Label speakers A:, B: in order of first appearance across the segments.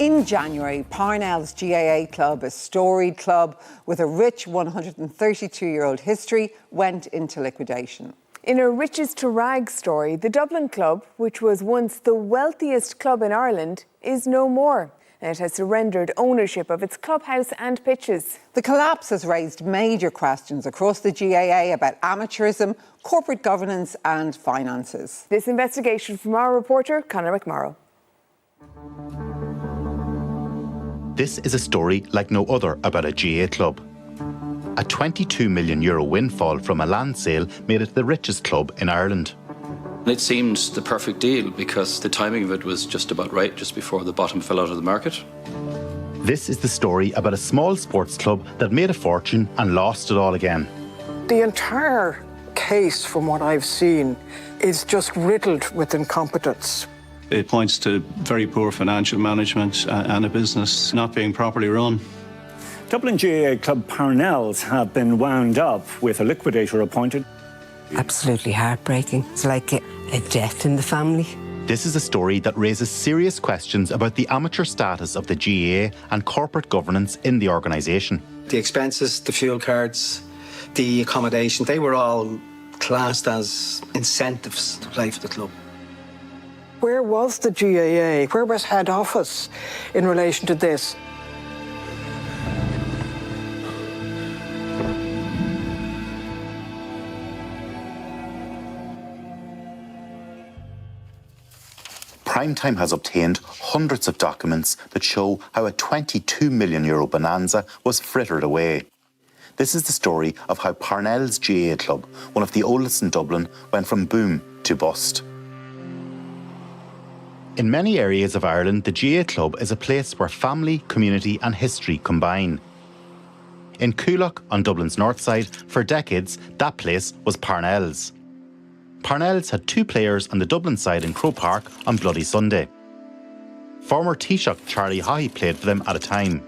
A: In January, Parnell's GAA club, a storied club with a rich 132-year-old history, went into liquidation.
B: In a riches to rags story, the Dublin club, which was once the wealthiest club in Ireland, is no more. And it has surrendered ownership of its clubhouse and pitches.
A: The collapse has raised major questions across the GAA about amateurism, corporate governance and finances.
B: This investigation from our reporter, Conor McMorrow.
C: This is a story like no other about a GAA club. A €22 million windfall from a land sale made it the richest club in Ireland.
D: It seemed the perfect deal because the timing of it was just about right, just before the bottom fell out of the market.
C: This is the story about a small sports club that made a fortune and lost it all again.
E: The entire case, from what I've seen, is just riddled with incompetence.
F: It points to very poor financial management and a business not being properly run.
G: Dublin GAA club Parnells have been wound up with a liquidator appointed.
H: Absolutely heartbreaking. It's like a death in the family.
C: This is a story that raises serious questions about the amateur status of the GAA and corporate governance in the organisation.
I: The expenses, the fuel cards, the accommodation, they were all classed as incentives to play for the club.
E: Where was the GAA? Where was head office in relation to this?
C: Primetime has obtained hundreds of documents that show how a €22 million bonanza was frittered away. This is the story of how Parnell's GAA club, one of the oldest in Dublin, went from boom to bust. In many areas of Ireland, the GAA club is a place where family, community and history combine. In Coolock, on Dublin's north side, for decades, that place was Parnells. Parnells had two players on the Dublin side in Croke Park on Bloody Sunday. Former Taoiseach Charlie Haughey played for them at a time.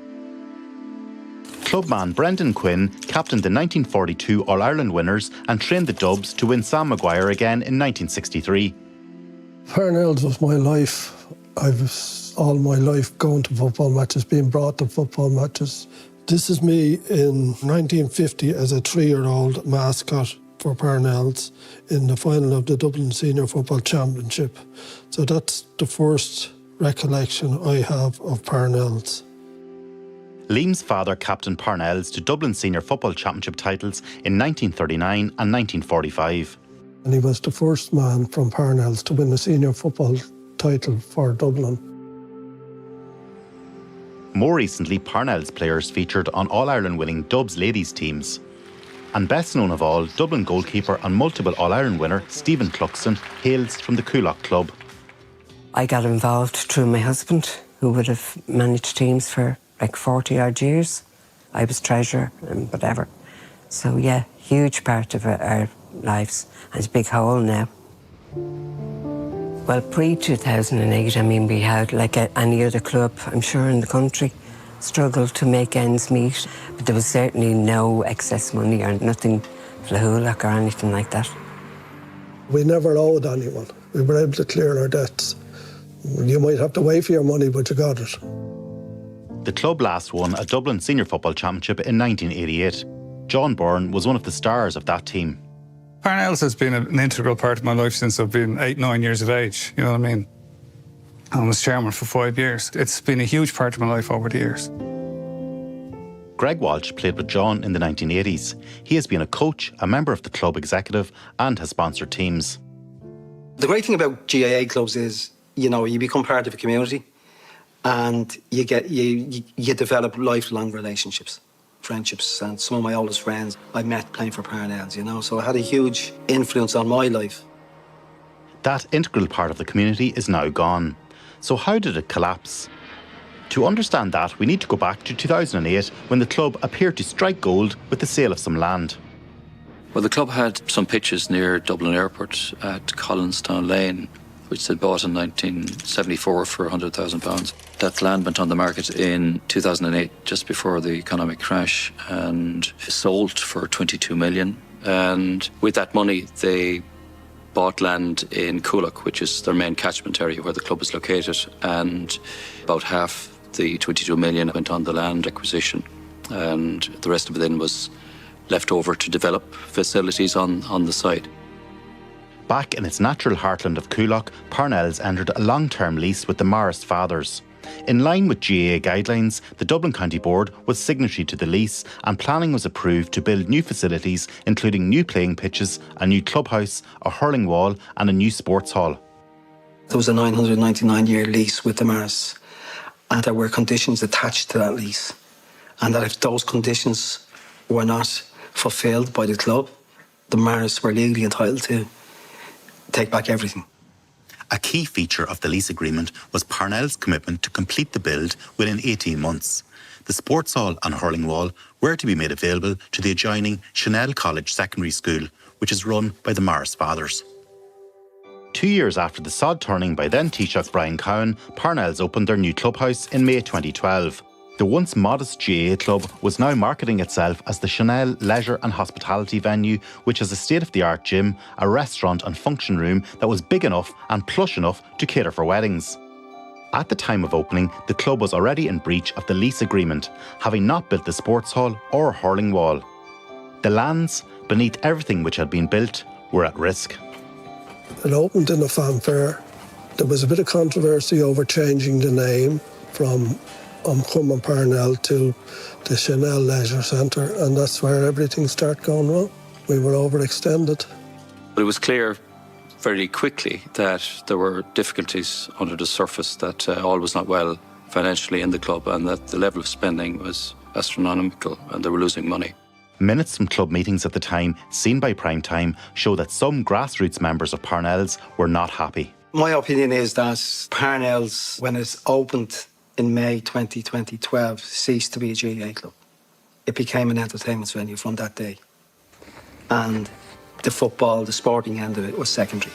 C: Clubman Brendan Quinn captained the 1942 All-Ireland winners and trained the Dubs to win Sam Maguire again in 1963.
J: Parnells was my life. I was all my life going to football matches, being brought to football matches. This is me in 1950 as a 3-year-old mascot for Parnells in the final of the Dublin Senior Football Championship. So that's the first recollection I have of Parnells.
C: Liam's father captained Parnells to Dublin Senior Football Championship titles in 1939 and 1945.
J: And he was the first man from Parnells to win the senior football title for Dublin.
C: More recently, Parnell's players featured on All-Ireland winning Dubs ladies teams. And best known of all, Dublin goalkeeper and multiple All-Ireland winner Stephen Cluxton hails from the Coolock club.
H: I got involved through my husband, who would have managed teams for like 40 odd years. I was treasurer and whatever. So yeah, huge part of our lives. And it's a big hole now. Well, pre-2008, I mean, we had, like any other club, I'm sure, in the country, struggled to make ends meet. But there was certainly no excess money or nothing flahoolach or anything like that.
J: We never owed anyone. We were able to clear our debts. You might have to wait for your money, but you got it.
C: The club last won a Dublin Senior Football Championship in 1988. John Byrne was one of the stars of that team.
K: Parnells has been an integral part of my life since I've been 8, 9 years of age, you know what I mean? I was chairman for 5 years. It's been a huge part of my life over the years.
C: Greg Walsh played with John in the 1980s. He has been a coach, a member of the club executive and has sponsored teams.
I: The great thing about GAA clubs is, you know, you become part of a community and you develop lifelong relationships. Friendships, and some of my oldest friends I met playing for Parnells, you know, so it had a huge influence on my life.
C: That integral part of the community is now gone. So how did it collapse? To understand that, we need to go back to 2008 when the club appeared to strike gold with the sale of some land.
D: Well, the club had some pitches near Dublin Airport at Collinstown Lane, which they bought in 1974 for £100,000. That land went on the market in 2008, just before the economic crash, and sold for $22 million. And with that money, they bought land in Coolock, which is their main catchment area where the club is located, and about half The 22 million went on the land acquisition, and the rest of it then was left over to develop facilities on the site.
C: Back in its natural heartland of Coolock, Parnells entered a long-term lease with the Marist fathers. In line with GAA guidelines, the Dublin County Board was signatory to the lease and planning was approved to build new facilities including new playing pitches, a new clubhouse, a hurling wall and a new sports hall.
I: There was a 999-year lease with the Marists, and there were conditions attached to that lease, and that if those conditions were not fulfilled by the club, the Marists were legally entitled to take back everything.
C: A key feature of the lease agreement was Parnell's commitment to complete the build within 18 months. The sports hall and hurling wall were to be made available to the adjoining Chanel College Secondary School, which is run by the Marist fathers. 2 years after the sod turning by then Taoiseach Brian Cowan, Parnells opened their new clubhouse in May 2012. The once modest GAA club was now marketing itself as the Chanel Leisure and Hospitality venue, which has a state-of-the-art gym, a restaurant and function room that was big enough and plush enough to cater for weddings. At the time of opening, the club was already in breach of the lease agreement, having not built the sports hall or hurling wall. The lands, beneath everything which had been built, were at risk.
J: It opened in a fanfare. There was a bit of controversy over changing the name from Parnell to the Chanel Leisure Centre, and that's where everything started going wrong. We were overextended.
D: But it was clear very quickly that there were difficulties under the surface, that all was not well financially in the club and that the level of spending was astronomical and they were losing money.
C: Minutes from club meetings at the time, seen by Prime Time, show that some grassroots members of Parnells were not happy.
I: My opinion is that Parnells, when it opened in May 2012, ceased to be a GAA club. It became an entertainment venue from that day. And the football, the sporting end of it was secondary.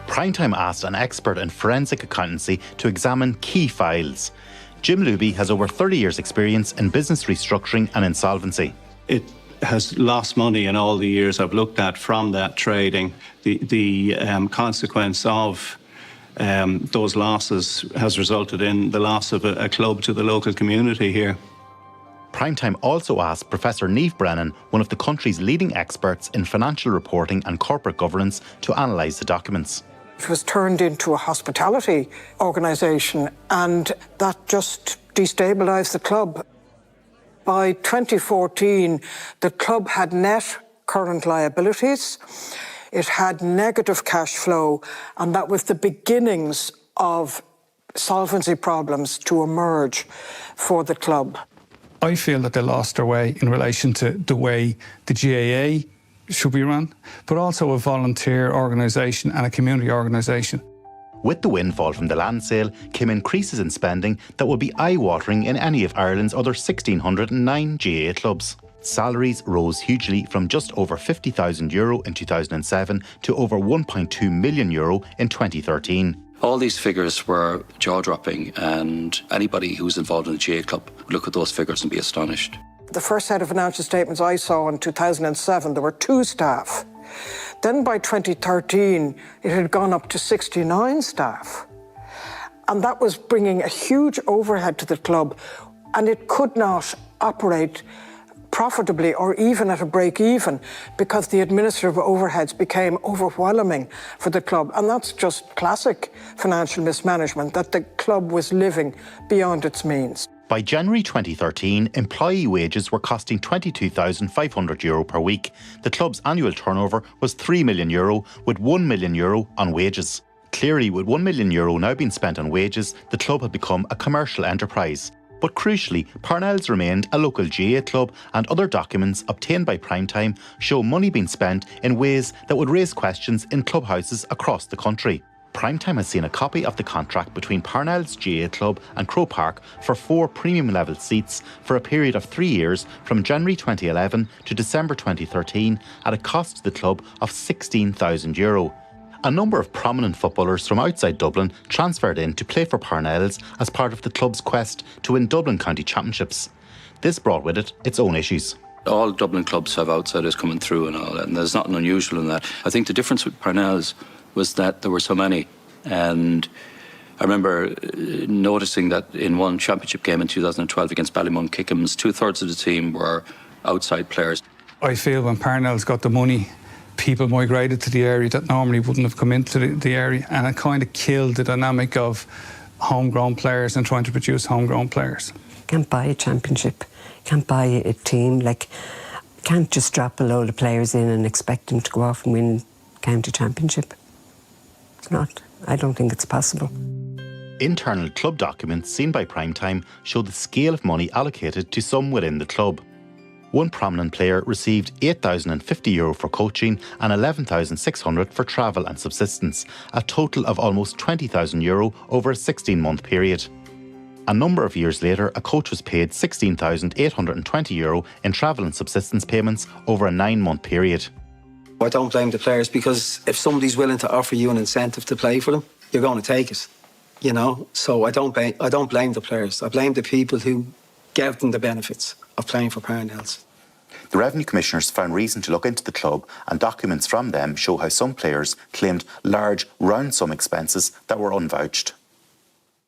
C: Primetime asked an expert in forensic accountancy to examine key files. Jim Luby has over 30 years' experience in business restructuring and insolvency.
F: It has lost money in all the years I've looked at from that trading. The consequence of those losses has resulted in the loss of a club to the local community here.
C: Primetime also asked Professor Niamh Brennan, one of the country's leading experts in financial reporting and corporate governance, to analyse the documents.
E: It was turned into a hospitality organisation, and that just destabilised the club. By 2014, the club had net current liabilities. It had negative cash flow, and that was the beginnings of solvency problems to emerge for the club.
K: I feel that they lost their way in relation to the way the GAA should be run, but also a volunteer organisation and a community organisation.
C: With the windfall from the land sale came increases in spending that would be eye-watering in any of Ireland's other 1,609 GAA clubs. Salaries rose hugely from just over €50,000 in 2007 to over €1.2 million in 2013.
D: All these figures were jaw-dropping, and anybody who's involved in the GAA club would look at those figures and be astonished.
E: The first set of financial statements I saw in 2007, there were 2 staff. Then by 2013, it had gone up to 69 staff. And that was bringing a huge overhead to the club, and it could not operate profitably or even at a break-even because the administrative overheads became overwhelming for the club. And that's just classic financial mismanagement, that the club was living beyond its means.
C: By January 2013, employee wages were costing €22,500 per week. The club's annual turnover was €3 million, with €1 million on wages. Clearly, with €1 million now being spent on wages, the club had become a commercial enterprise. But crucially, Parnells remained a local GAA club, and other documents obtained by Primetime show money being spent in ways that would raise questions in clubhouses across the country. Primetime has seen a copy of the contract between Parnell's GAA Club and Croke Park for 4 premium-level seats for a period of 3 years from January 2011 to December 2013 at a cost to the club of €16,000. A number of prominent footballers from outside Dublin transferred in to play for Parnells as part of the club's quest to win Dublin County Championships. This brought with it its own issues.
D: All Dublin clubs have outsiders coming through and all that, and there's nothing unusual in that. I think the difference with Parnells was that there were so many, and I remember noticing that in one championship game in 2012 against Ballymun-Kickham's, 2/3 of the team were outside players.
K: I feel when Parnells got the money, people migrated to the area that normally wouldn't have come into the area, and it kind of killed the dynamic of homegrown players and trying to produce homegrown players.
H: Can't buy a championship, can't buy a team, like, can't just drop a load of players in and expect them to go off and win county championship. It's not. I don't think it's possible.
C: Internal club documents seen by Primetime show the scale of money allocated to some within the club. One prominent player received €8,050 for coaching and €11,600 for travel and subsistence, a total of almost €20,000 over a 16-month period. A number of years later, a coach was paid €16,820 in travel and subsistence payments over a 9-month period.
I: I don't blame the players, because if somebody's willing to offer you an incentive to play for them, you're going to take it, you know. So I don't blame the players. I blame the people who gave them the benefits of playing for Parnells.
C: The Revenue Commissioners found reason to look into the club, and documents from them show how some players claimed large round sum expenses that were unvouched.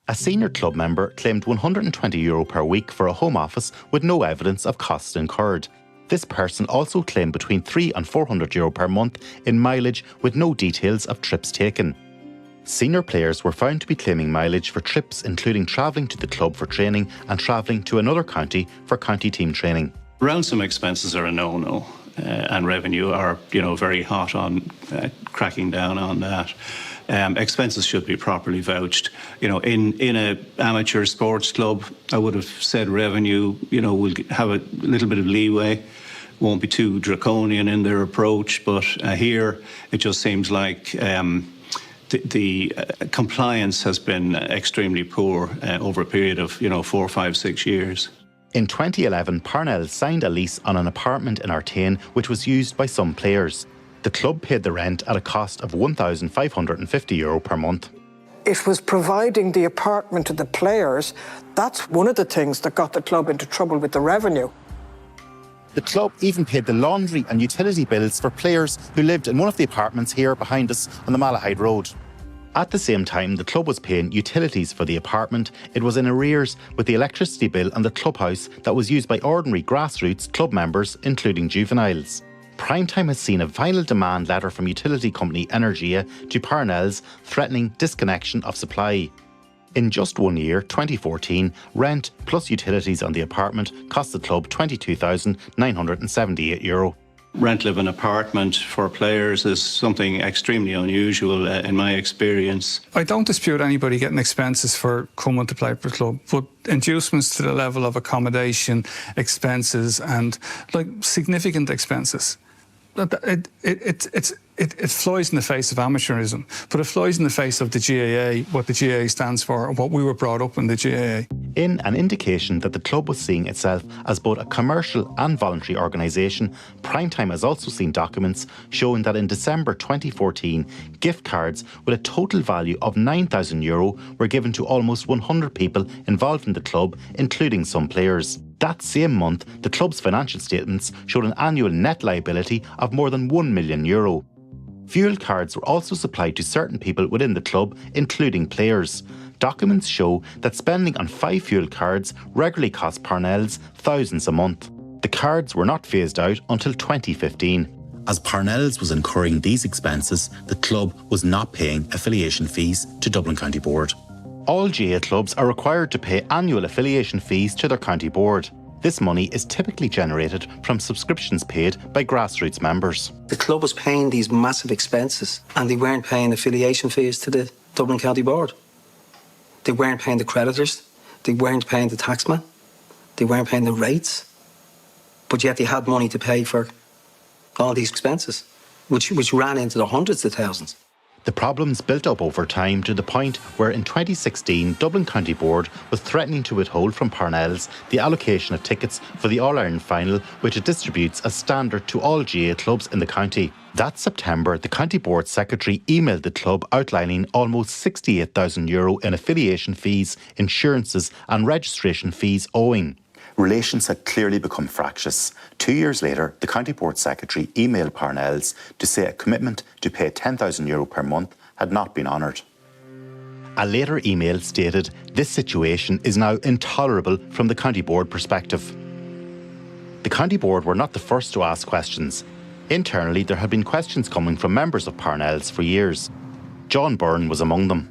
C: A senior club member claimed €120 per week for a home office with no evidence of costs incurred. This person also claimed between €300 and €400 per month in mileage with no details of trips taken. Senior players were found to be claiming mileage for trips including travelling to the club for training and travelling to another county for county team training.
F: Ransom expenses are a no-no, and revenue are, very hot on cracking down on that. Expenses should be properly vouched. In an amateur sports club, I would have said revenue, will have a little bit of leeway, won't be too draconian in their approach, but here it just seems like the compliance has been extremely poor over a period of 4, 5, 6 years.
C: In 2011, Parnell signed a lease on an apartment in Artane which was used by some players. The club paid the rent at a cost of €1,550 per month.
E: It was providing the apartment to the players. That's one of the things that got the club into trouble with the revenue.
C: The club even paid the laundry and utility bills for players who lived in one of the apartments here behind us on the Malahide Road. At the same time, the club was paying utilities for the apartment. It was in arrears with the electricity bill and the clubhouse that was used by ordinary grassroots club members, including juveniles. Primetime has seen a final demand letter from utility company Energia to Parnells threatening disconnection of supply. In just 1 year, 2014, rent plus utilities on the apartment cost the club €22,978.
F: Rental of an apartment for players is something extremely unusual in my experience.
K: I don't dispute anybody getting expenses for coming to play for the club, but inducements to the level of accommodation, expenses and significant expenses, it flies in the face of amateurism, but it flies in the face of the GAA, what the GAA stands for, and what we were brought up in the GAA.
C: In an indication that the club was seeing itself as both a commercial and voluntary organisation, Primetime has also seen documents showing that in December 2014, gift cards with a total value of €9,000 were given to almost 100 people involved in the club, including some players. That same month, the club's financial statements showed an annual net liability of more than €1 million. Fuel cards were also supplied to certain people within the club, including players. Documents show that spending on 5 fuel cards regularly cost Parnells thousands a month. The cards were not phased out until 2015. As Parnells was incurring these expenses, the club was not paying affiliation fees to Dublin County Board. All GAA clubs are required to pay annual affiliation fees to their county board. This money is typically generated from subscriptions paid by grassroots members.
I: The club was paying these massive expenses and they weren't paying affiliation fees to the Dublin County Board. They weren't paying the creditors, they weren't paying the taxman, they weren't paying the rates, but yet they had money to pay for all these expenses, which ran into the hundreds of thousands.
C: The problems built up over time to the point where in 2016 Dublin County Board was threatening to withhold from Parnells the allocation of tickets for the All-Ireland final, which it distributes as standard to all GAA clubs in the county. That September, the County Board Secretary emailed the club outlining almost €68,000 in affiliation fees, insurances and registration fees owing. Relations had clearly become fractious. 2 years later, the County Board Secretary emailed Parnells to say a commitment to pay €10,000 per month had not been honoured. A later email stated, "This situation is now intolerable from the County Board perspective." The County Board were not the first to ask questions. Internally, there had been questions coming from members of Parnells for years. John Byrne was among them.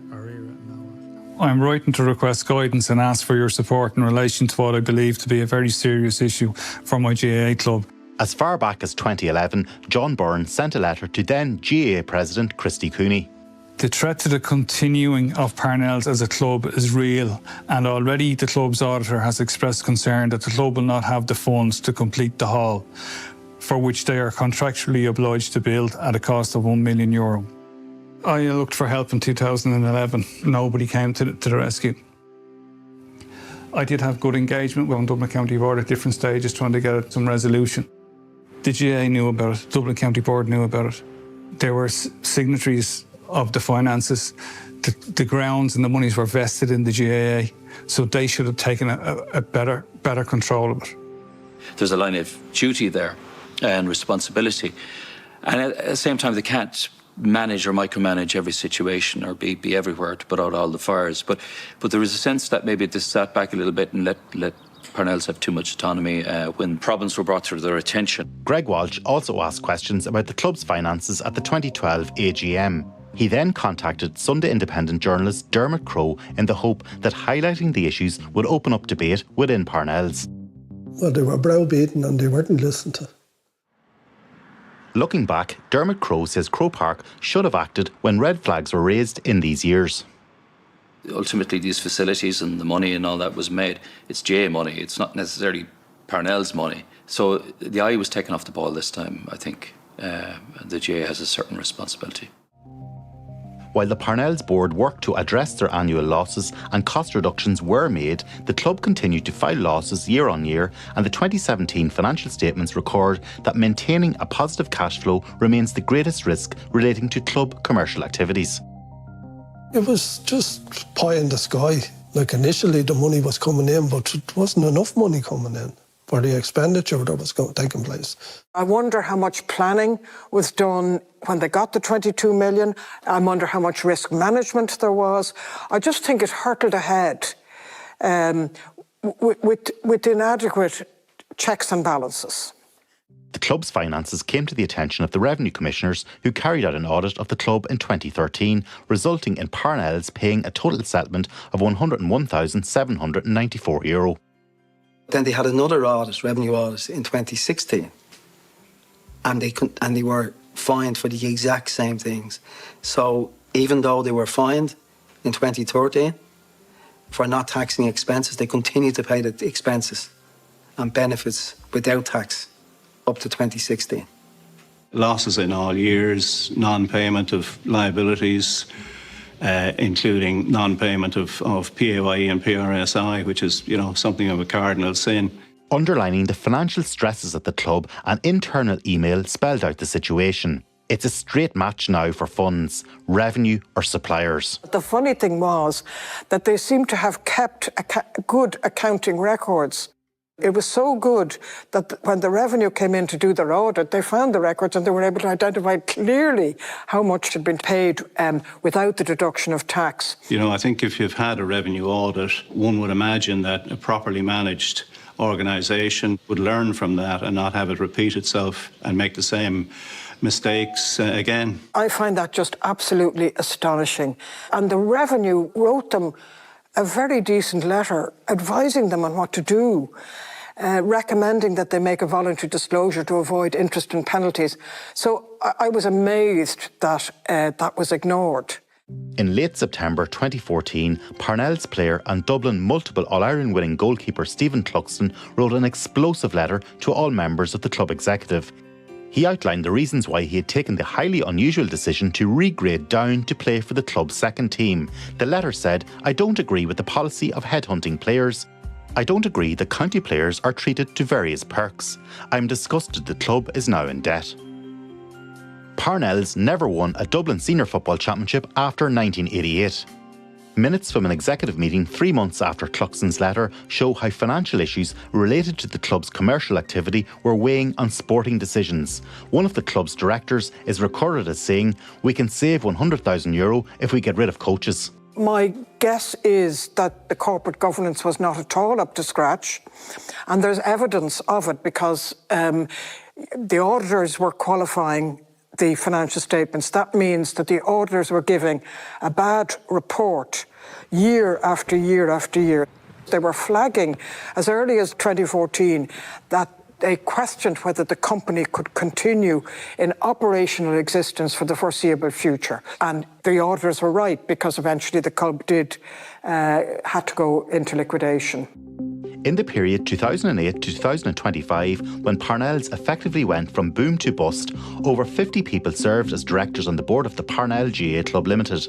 K: I'm writing to request guidance and ask for your support in relation to what I believe to be a very serious issue for my GAA club.
C: As far back as 2011, John Byrne sent a letter to then GAA President Christy Cooney.
K: The threat to the continuing of Parnells as a club is real, and already the club's auditor has expressed concern that the club will not have the funds to complete the hall, for which they are contractually obliged to build at a cost of €1 million. I looked for help in 2011. Nobody came to the rescue. I did have good engagement with Dublin County Board at different stages trying to get some resolution. The GAA knew about it, Dublin County Board knew about it. There were signatories of the finances. The grounds and the monies were vested in the GAA, so they should have taken a better control of it.
D: There's a line of duty there and responsibility. And at the same time, they can't manage or micromanage every situation or be everywhere to put out all the fires. But there is a sense that maybe they sat back a little bit and let Parnells have too much autonomy when problems were brought to their attention.
C: Greg Walsh also asked questions about the club's finances at the 2012 AGM. He then contacted Sunday Independent journalist Dermot Crowe in the hope that highlighting the issues would open up debate within Parnells.
J: Well, they were browbeaten and they weren't listened to.
C: Looking back, Dermot Crowe says Crowe Park should have acted when red flags were raised in these years.
D: Ultimately, these facilities and the money and all that was made, it's GAA money, it's not necessarily Parnell's money. So the eye was taken off the ball this time, I think. The GAA has a certain responsibility.
C: While the Parnells board worked to address their annual losses and cost reductions were made, the club continued to file losses year on year, and the 2017 financial statements record that maintaining a positive cash flow remains the greatest risk relating to club commercial activities.
J: It was just pie in the sky. Like initially the money was coming in, but it wasn't enough money coming in for the expenditure that was taking place.
E: I wonder how much planning was done when they got the 22 million. I wonder how much risk management there was. I just think it hurtled ahead with inadequate checks and balances.
C: The club's finances came to the attention of the Revenue Commissioners, who carried out an audit of the club in 2013, resulting in Parnells paying a total settlement of €101,794.
I: Then they had another audit, revenue audit, in 2016, and they were fined for the exact same things. So even though they were fined in 2013 for not taxing expenses, they continued to pay the expenses and benefits without tax up to 2016.
F: Losses in all years, non-payment of liabilities, including non-payment of PAYE and PRSI, which is, something of a cardinal sin.
C: Underlining the financial stresses at the club, an internal email spelled out the situation. It's a straight match now for funds, revenue or suppliers.
E: The funny thing was that they seemed to have kept good accounting records. It was so good that when the revenue came in to do their audit, they found the records and they were able to identify clearly how much had been paid without the deduction of tax.
F: I think if you've had a revenue audit, one would imagine that a properly managed organisation would learn from that and not have it repeat itself and make the same mistakes again.
E: I find that just absolutely astonishing. And the revenue wrote them a very decent letter advising them on what to do, recommending that they make a voluntary disclosure to avoid interest and penalties. So I was amazed that that was ignored.
C: In late September 2014, Parnell's player and Dublin multiple All-Ireland winning goalkeeper Stephen Cluxton wrote an explosive letter to all members of the club executive. He outlined the reasons why he had taken the highly unusual decision to regrade down to play for the club's second team. The letter said, "I don't agree with the policy of headhunting players. I don't agree that county players are treated to various perks. I'm disgusted the club is now in debt." Parnells never won a Dublin Senior Football Championship after 1988. Minutes from an executive meeting 3 months after Cluxton's letter show how financial issues related to the club's commercial activity were weighing on sporting decisions. One of the club's directors is recorded as saying, "We can save €100,000 if we get rid of coaches."
E: My guess is that the corporate governance was not at all up to scratch, and there's evidence of it because the auditors were qualifying the financial statements. That means that the auditors were giving a bad report year after year after year. They were flagging as early as 2014 that they questioned whether the company could continue in operational existence for the foreseeable future. And the auditors were right, because eventually the club had to go into liquidation.
C: In the period 2008 to 2025, when Parnells effectively went from boom to bust, over 50 people served as directors on the board of the Parnell GAA Club Limited.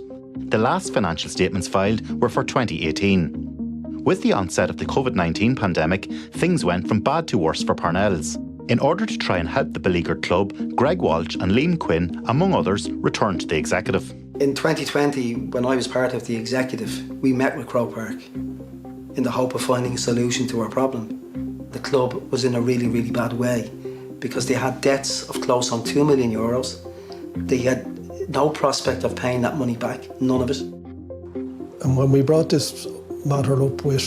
C: The last financial statements filed were for 2018. With the onset of the COVID-19 pandemic, things went from bad to worse for Parnells. In order to try and help the beleaguered club, Greg Walsh and Liam Quinn, among others, returned to the executive.
I: In 2020, when I was part of the executive, we met with Croke Park in the hope of finding a solution to our problem. The club was in a really, really bad way because they had debts of close on €2 million. They had no prospect of paying that money back, none of it.
J: And when we brought this matter up with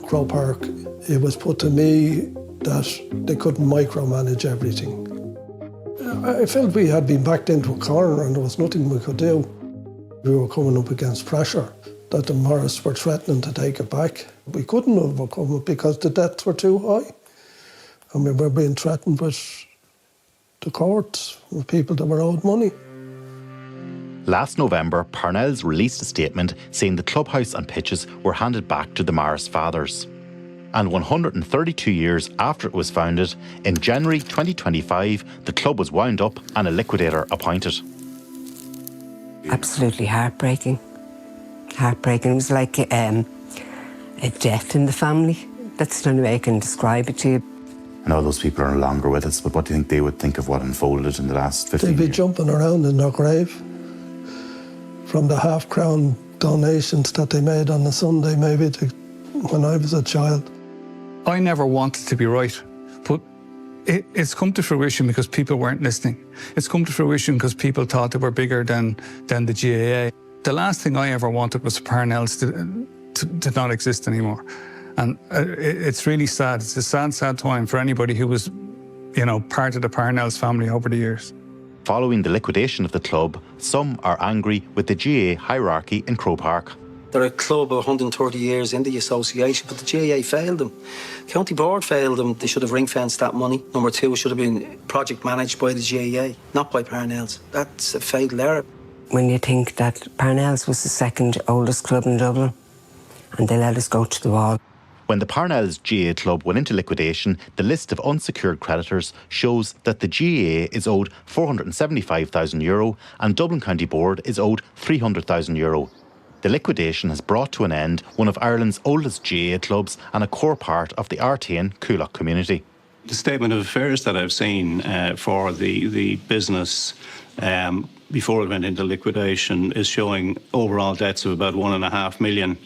J: Croke Park, it was put to me that they couldn't micromanage everything. I felt we had been backed into a corner and there was nothing we could do. We were coming up against pressure that the Marists were threatening to take it back. We couldn't overcome it because the debts were too high. And we were being threatened with the courts, with people that were owed money.
C: Last November, Parnells released a statement saying the clubhouse and pitches were handed back to the Marist fathers. And 132 years after it was founded, in January 2025, the club was wound up and a liquidator appointed.
H: Absolutely heartbreaking. Heartbreaking. It was like a death in the family. That's the only way I can describe it to you.
C: I know those people are no longer with us, but what do you think they would think of what unfolded in the last 15 years?
J: They'd be jumping around in their grave from the half-crown donations that they made on a Sunday, maybe, when I was a child.
K: I never wanted to be right, but it's come to fruition because people weren't listening. It's come to fruition because people thought they were bigger than the GAA. The last thing I ever wanted was Parnells to not exist anymore. And it's really sad. It's a sad, sad time for anybody who was, part of the Parnells family over the years.
C: Following the liquidation of the club, some are angry with the GAA hierarchy in Croke Park.
I: They're a club of 130 years in the association, but the GAA failed them. County Board failed them. They should have ring-fenced that money. Number two, it should have been project managed by the GAA, not by Parnells. That's a fatal error.
H: When you think that Parnells was the second oldest club in Dublin and they let us go to the wall.
C: When the Parnells GAA club went into liquidation, the list of unsecured creditors shows that the GAA is owed €475,000 and Dublin County Board is owed €300,000. The liquidation has brought to an end one of Ireland's oldest GAA clubs and a core part of the Artane Coolock community.
F: The statement of affairs that I've seen for the business before it went into liquidation is showing overall debts of about €1.5 million.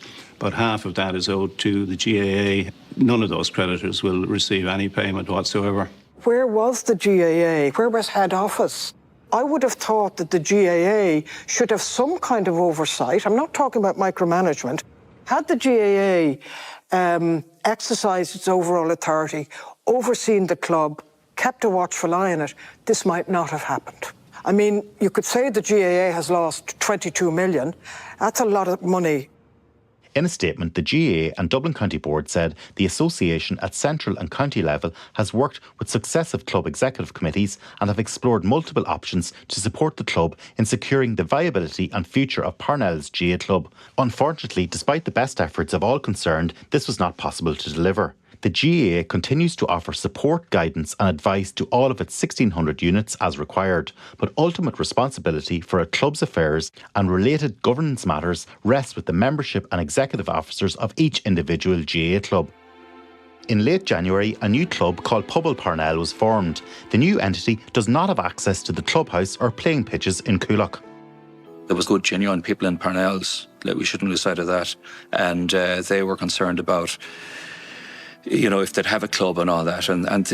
F: About half of that is owed to the GAA. None of those creditors will receive any payment whatsoever.
E: Where was the GAA? Where was head office? I would have thought that the GAA should have some kind of oversight. I'm not talking about micromanagement. Had the GAA exercised its overall authority, overseen the club, kept a watchful eye on it, this might not have happened. I mean, you could say the GAA has lost 22 million. That's a lot of money.
C: In a statement, the GAA and Dublin County Board said the association at central and county level has worked with successive club executive committees and have explored multiple options to support the club in securing the viability and future of Parnell's GAA club. Unfortunately, despite the best efforts of all concerned, this was not possible to deliver. The GAA continues to offer support, guidance and advice to all of its 1,600 units as required, but ultimate responsibility for a club's affairs and related governance matters rests with the membership and executive officers of each individual GAA club. In late January, a new club called Pobble Parnell was formed. The new entity does not have access to the clubhouse or playing pitches in Coolock.
D: There was good, genuine people in Parnells. We shouldn't lose sight of that. And they were concerned about you know, if they'd have a club and all that. And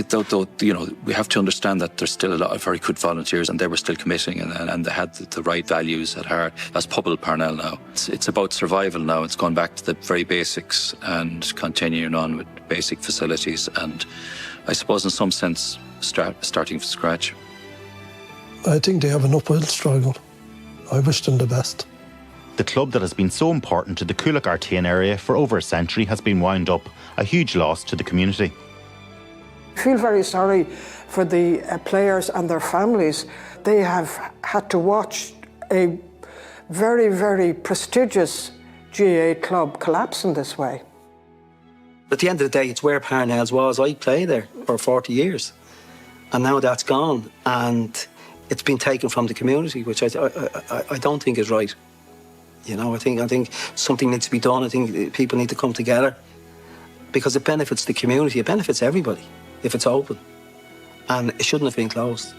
D: you know, we have to understand that there's still a lot of very good volunteers, and they were still committing, and they had the right values at heart. That's Pobble Parnell now. It's about survival now. It's gone back to the very basics and continuing on with basic facilities, and I suppose in some sense starting from scratch.
J: I think they have an uphill struggle. I wish them the best.
C: The club that has been so important to the Coolock Artane area for over a century has been wound up, a huge loss to the community.
E: I feel very sorry for the players and their families. They have had to watch a very, very prestigious GAA club collapse in this way.
I: At the end of the day, it's where Parnells was. I played there for 40 years, and now that's gone, and it's been taken from the community, which I don't think is right. You know, I think something needs to be done. I think people need to come together, because it benefits the community. It benefits everybody if it's open, and it shouldn't have been closed.